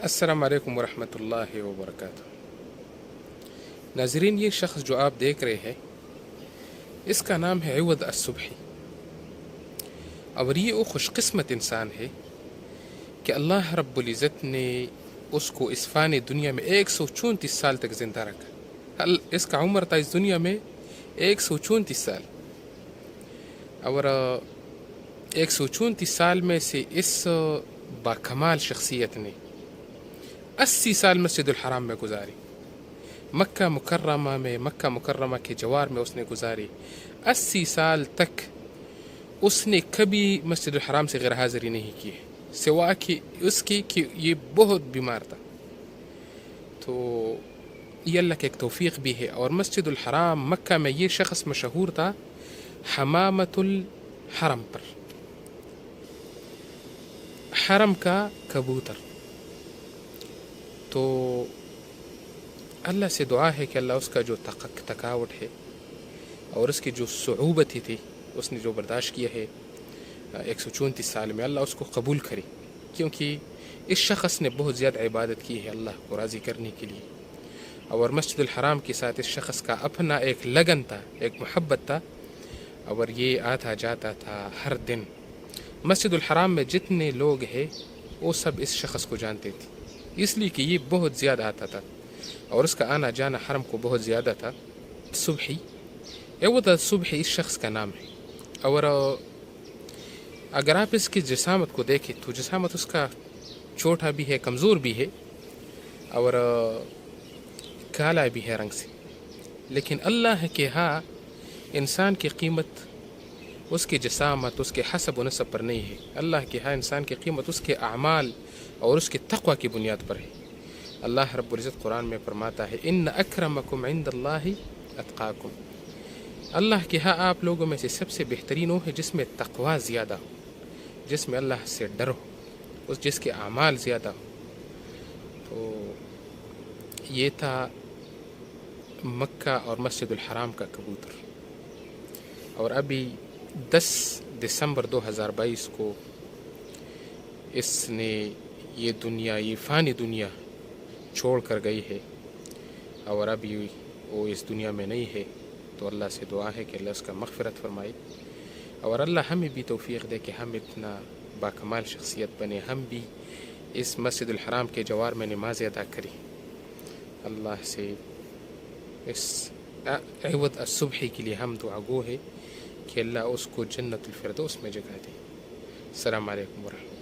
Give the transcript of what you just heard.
السلام علیکم ورحمۃ اللہ وبرکاتہ۔ ناظرین، یہ شخص جو آپ دیکھ رہے ہیں اس کا نام ہے عوض الصبحی، اور یہ وہ خوش قسمت انسان ہے کہ اللہ رب العزت نے اس کو اس فانی دنیا میں 134 سال تک زندہ رکھا۔ اس کا عمر تھا اس دنیا میں 134 سال، اور 134 سال میں سے اس باکمال شخصیت نے 80 سال مسجد الحرام میں گزاری، مکہ مکرمہ کے جوار میں اس نے گزاری۔ 80 سال تک اس نے کبھی مسجد الحرام سے غیر حاضری نہیں کی ہے، سوا کہ اس کی کہ یہ بہت بیمار تھا۔ تو یہ اللہ کی ایک توفیق بھی ہے۔ اور مسجد الحرام مکہ میں یہ شخص مشہور تھا حمامت الحرم پر، حرم کا کبوتر۔ تو اللہ سے دعا ہے کہ اللہ اس کا جو تھکاوٹ ہے اور اس کی جو صعوبت تھی اس نے جو برداشت کیا ہے 134 سال میں، اللہ اس کو قبول کرے، کیونکہ اس شخص نے بہت زیادہ عبادت کی ہے اللہ کو راضی کرنے کے لیے۔ اور مسجد الحرام کے ساتھ اس شخص کا اپنا ایک لگن تھا، ایک محبت تھا، اور یہ آتا جاتا تھا ہر دن۔ مسجد الحرام میں جتنے لوگ ہیں وہ سب اس شخص کو جانتے تھے، اس لیے کہ یہ بہت زیادہ آتا تھا اور اس کا آنا جانا حرم کو بہت زیادہ تھا۔ صبحی، عوض الصبحی اس شخص کا نام ہے۔ اور اگر آپ اس کی جسامت کو دیکھیں تو جسامت اس کا چھوٹا بھی ہے، کمزور بھی ہے، اور کالا بھی ہے رنگ سے، لیکن اللہ کے ہاں انسان کی قیمت اس کی جسامت، اس کے حسب و نسب پر نہیں ہے۔ اللہ کے ہاں انسان کی قیمت اس کے اعمال اور اس کے تقوی کی بنیاد پر ہے۔ اللہ رب العزت قرآن میں فرماتا ہے ان اکرمکم عند اللہ اتقاکم، اللہ کے ہاں آپ لوگوں میں سے سب سے بہترین وہ ہے جس میں تقوی زیادہ ہو، جس میں اللہ سے ڈر ہو، جس کے اعمال زیادہ ہو۔ تو یہ تھا مکہ اور مسجد الحرام کا کبوتر۔ اور ابھی 10 دسمبر 2022 کو اس نے یہ دنیا، یہ فانی دنیا چھوڑ کر گئی ہے، اور ابھی وہ اس دنیا میں نہیں ہے۔ تو اللہ سے دعا ہے کہ اللہ اس کا مغفرت فرمائے، اور اللہ ہمیں بھی توفیق دے کہ ہم اتنا باکمال شخصیت بنے، ہم بھی اس مسجد الحرام کے جوار میں نماز ادا کریں۔ اللہ سے اس عوض الصبحی کے لیے ہم دعا گو ہے کہ اللہ اس کو جنت الفردوس میں جگہ دے۔ السلام علیکم ورحمۃ اللہ۔